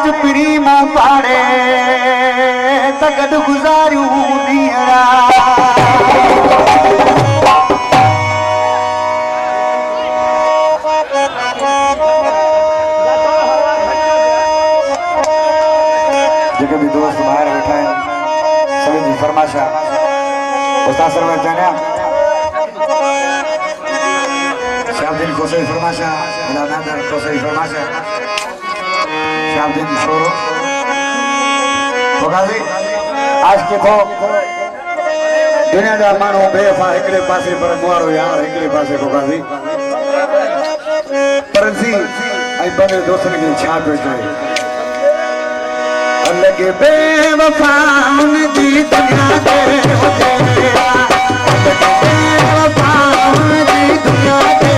जो प्रीम पाड़े तगद गुजारूं दियरा जिके भी दोस्त बाहर बैठा है सभी की फरमाशा उस्ताद सर में जाने शाब्दिन को सही फरमाशा नादर को सही फरमाशा शाब्दिन छोरो तो गाजी आज के तो दुनिया का मानो बेफा एकड़े पासे पर मुआरो यार एकड़े पासे को गाजी परसी आई बने दोस्तन के छा पे जाए अलग बेवफाउन दी दुनिया दे हो तेरा अलग बेवफाउन दी दुनिया दे